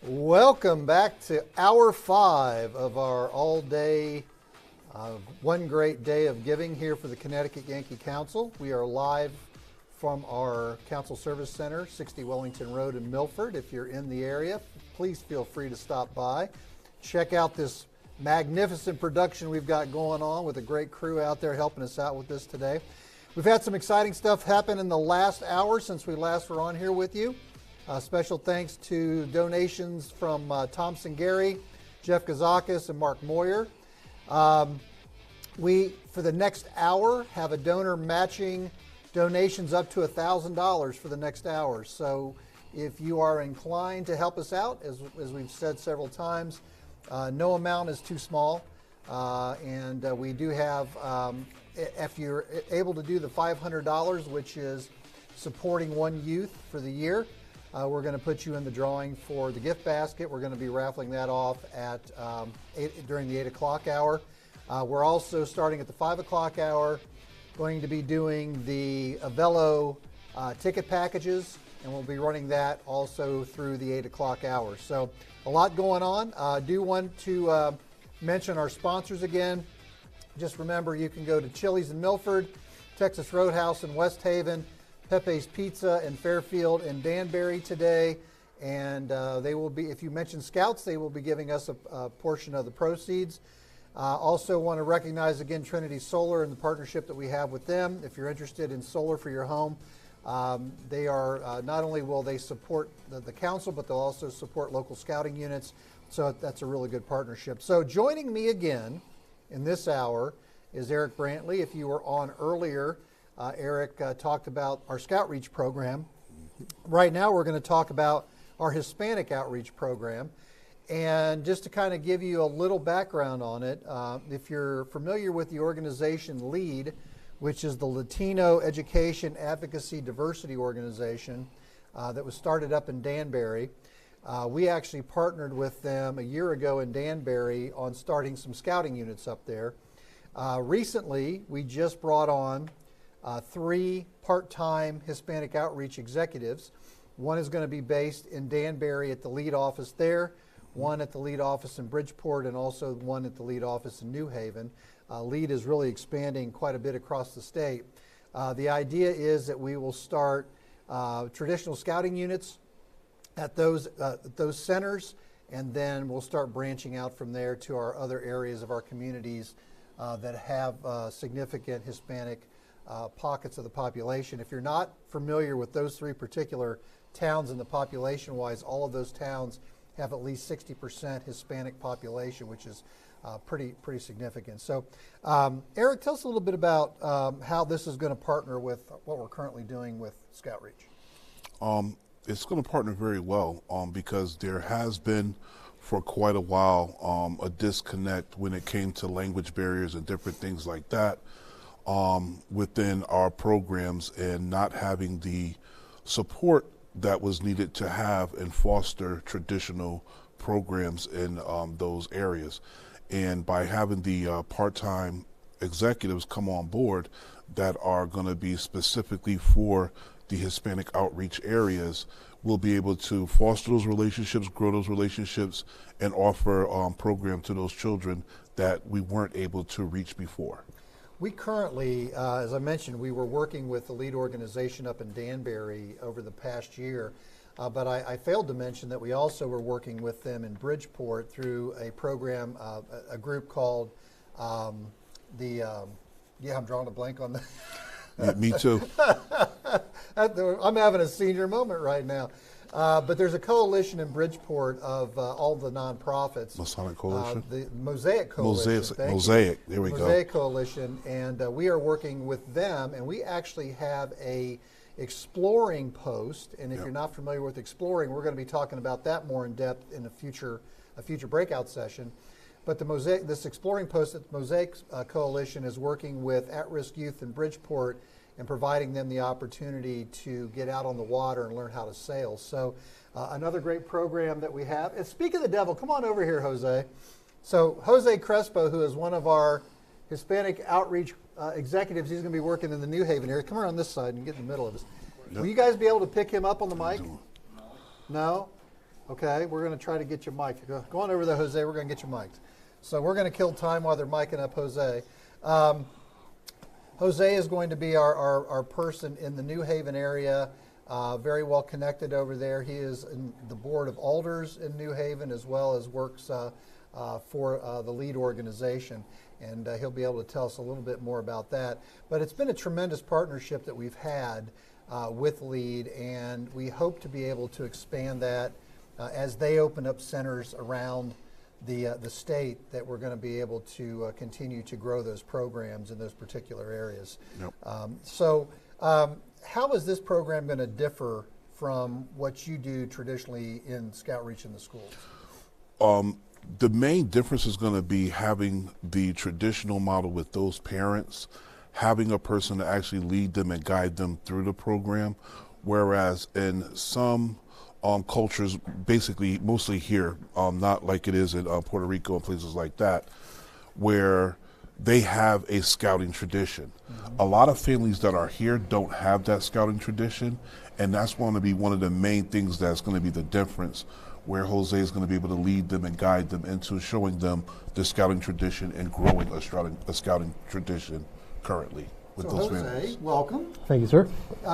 Welcome back to Hour 5 of our all-day, one great day of giving here for the Connecticut Yankee Council. We are live from our Council Service Center, 60 Wellington Road in Milford. If you're in the area, please feel free to stop by. Check out this magnificent production we've got going on with a great crew out there helping us out with this today. We've had some exciting stuff happen in the last hour since we last were on here with you. Special thanks to donations from Thompson Gary, Jeff Gazakis, and Mark Moyer. We, for the next hour, have a donor matching donations up to $1,000 for the next hour. So if you are inclined to help us out, as we've said several times, no amount is too small. And we do have, if you're able to do the $500, which is supporting one youth for the year, we're going to put you in the drawing for the gift basket. We're going to be raffling that off at during the 8 o'clock hour. We're also starting at the 5 o'clock hour, going to be doing the Avello ticket packages, and we'll be running that also through the 8 o'clock hour. So a lot going on. Do want to mention our sponsors again. Just remember, you can go to Chili's in Milford, Texas Roadhouse in West Haven, Pepe's Pizza in Fairfield and Danbury today, and they will be, if you mention Scouts, they will be giving us a portion of the proceeds. Also want to recognize again Trinity Solar and the partnership that we have with them. If you're interested in solar for your home, they are not only will they support the council, but they'll also support local scouting units. So that's a really good partnership. So joining me again in this hour is Eric Brantley. If you were on earlier, Eric talked about our Scout Reach program. Right now we're going to talk about our Hispanic Outreach program. And just to kind of give you a little background on it, if you're familiar with the organization LEAD, which is the Latino Education Advocacy Diversity Organization that was started up in Danbury, we actually partnered with them a year ago in Danbury on starting some scouting units up there. Recently, we just brought on 3 part-time Hispanic outreach executives. One is going to be based in Danbury at the LEAD office there, one at the LEAD office in Bridgeport, and also one at the LEAD office in New Haven. LEAD is really expanding quite a bit across the state. The idea is that we will start traditional scouting units at those centers, and then we'll start branching out from there to our other areas of our communities that have significant Hispanic pockets of the population. If you're not familiar with those 3 particular towns and the population-wise, all of those towns have at least 60% Hispanic population, which is pretty significant. So, Eric, tell us a little bit about how this is going to partner with what we're currently doing with Scout Reach. It's going to partner very well because there has been for quite a while a disconnect when it came to language barriers and different things like that within our programs, and not having the support that was needed to have and foster traditional programs in those areas. And by having the part-time executives come on board that are going to be specifically for the Hispanic outreach areas, we'll be able to foster those relationships, grow those relationships, and offer program to those children that we weren't able to reach before. We currently, as I mentioned, we were working with the LEAD organization up in Danbury over the past year, but I failed to mention that we also were working with them in Bridgeport through a program, a group called I'm drawing a blank on the... Me too. I'm having a senior moment right now. But there's a coalition in Bridgeport of all the nonprofits. Masonic Coalition? The Mosaic Coalition. Mosaic, there we go. Mosaic Coalition, and we are working with them, and we actually have a exploring post, and if you're not familiar with exploring, we're going to be talking about that more in depth in a future breakout session. But this exploring post at the Mosaic Coalition is working with at-risk youth in Bridgeport and providing them the opportunity to get out on the water and learn how to sail. So another great program that we have. And speak of the devil, come on over here, Jose. So Jose Crespo, who is one of our Hispanic outreach executives, he's going to be working in the New Haven area. Come around this side and get in the middle of us. Yep. Will you guys be able to pick him up on the mic? No? Okay, we're going to try to get you mic'd. Go on over there, Jose. We're going to get you mic'd. So we're going to kill time while they're micing up Jose. Jose is going to be our person in the New Haven area, very well connected over there. He is in the board of alders in New Haven, as well as works for the LEAD organization. And he'll be able to tell us a little bit more about that. But it's been a tremendous partnership that we've had with LEAD, and we hope to be able to expand that as they open up centers around the state, that we're going to be able to continue to grow those programs in those particular areas. Yep. How is this program going to differ from what you do traditionally in Scout Reach in the schools? The main difference is going to be having the traditional model with those parents, having a person to actually lead them and guide them through the program, whereas in some cultures, basically mostly here, not like it is in Puerto Rico and places like that, where they have a scouting tradition. A lot of families that are here don't have that scouting tradition, and that's going to be one of the main things that's going to be the difference, where Jose is going to be able to lead them and guide them into showing them the scouting tradition and growing a scouting tradition currently with those Jose, families. welcome. Thank you, sir.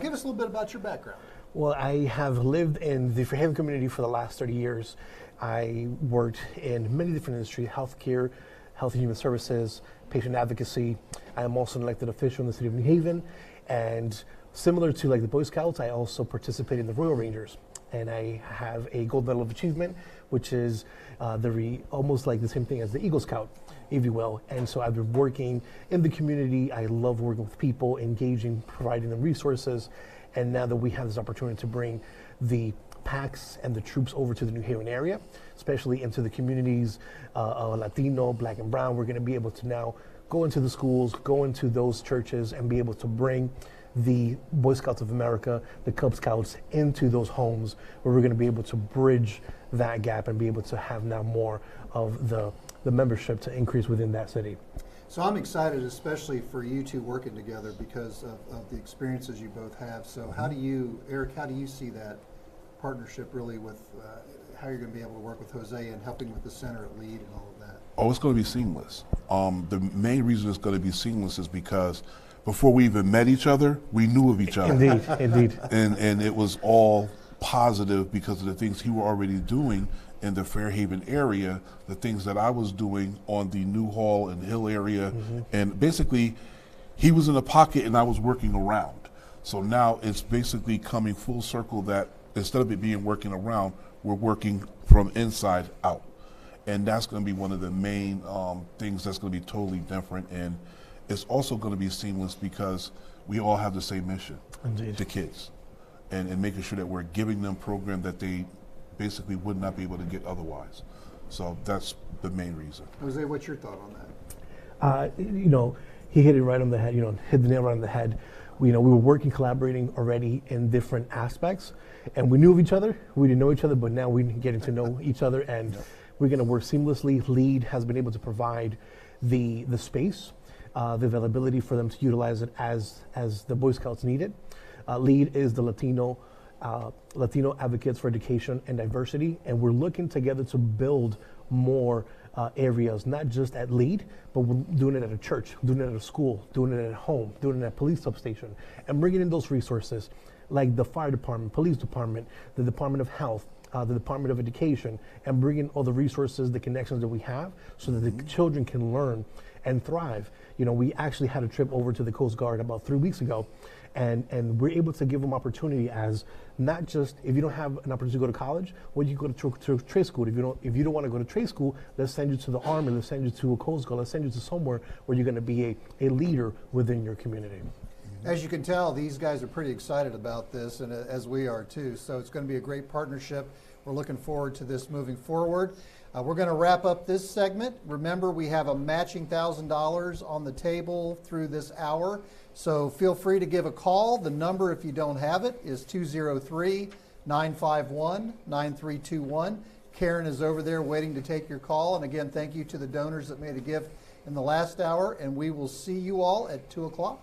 Give us a little bit about your background. Well, I have lived in the Fairhaven community for the last 30 years. I worked in many different industries: healthcare, health and human services, patient advocacy. I am also an elected official in the city of New Haven, and similar to like the Boy Scouts, I also participate in the Royal Rangers, and I have a Gold Medal of Achievement, which is almost like the same thing as the Eagle Scout, if you will. And so I've been working in the community. I love working with people, engaging, providing them resources. And now that we have this opportunity to bring the packs and the troops over to the New Haven area, especially into the communities, Latino, Black and Brown, we're going to be able to now go into the schools, go into those churches, and be able to bring the Boy Scouts of America, the Cub Scouts, into those homes, where we're going to be able to bridge that gap and be able to have now more of the membership to increase within that city. So I'm excited, especially for you two working together, because of the experiences you both have. So how do you, Eric, how do you see that partnership really with how you're going to be able to work with Jose and helping with the center at LEAD and all of that? Oh, it's going to be seamless. The main reason it's going to be seamless is because before we even met each other, we knew of each other. Indeed, indeed. And it was all positive because of the things he were already doing in the Fairhaven area, the things that I was doing on the New Hall and Hill area. And basically, he was in the pocket and I was working around. So now it's basically coming full circle that instead of it being working around, we're working from inside out. And that's going to be one of the main things that's going to be totally different. And it's also going to be seamless because we all have the same mission, Indeed. The kids, and making sure that we're giving them program that they basically would not be able to get otherwise. So that's the main reason. Jose, what's your thought on that? He hit it right on the head, hit the nail right on the head. We were working, collaborating already in different aspects, and we knew of each other. We didn't know each other, but now we're getting to know each other, and we're going to work seamlessly. LEAD has been able to provide the space, the availability for them to utilize it as the Boy Scouts need it. LEAD is the Latino Advocates for Education and Diversity, and we're looking together to build more areas, not just at LEAD, but we're doing it at a church, doing it at a school, doing it at home, doing it at a police substation, and bringing in those resources like the fire department, police department, the Department of Health, the Department of Education, and bringing all the resources, the connections that we have so that the children can learn and thrive. We actually had a trip over to the Coast Guard about 3 weeks ago, and we're able to give them opportunity as not just, if you don't have an opportunity to go to college, well, you go to trade school. If you don't want to go to trade school, let's send you to the Army, let's send you to a Coast Guard, let's send you to somewhere where you're going to be a leader within your community. As you can tell, these guys are pretty excited about this, and as we are too. So it's going to be a great partnership. We're looking forward to this moving forward. We're going to wrap up this segment. Remember, we have a matching $1,000 on the table through this hour. So feel free to give a call. The number, if you don't have it, is 203-951-9321. Karen is over there waiting to take your call. And again, thank you to the donors that made a gift in the last hour. And we will see you all at 2 o'clock.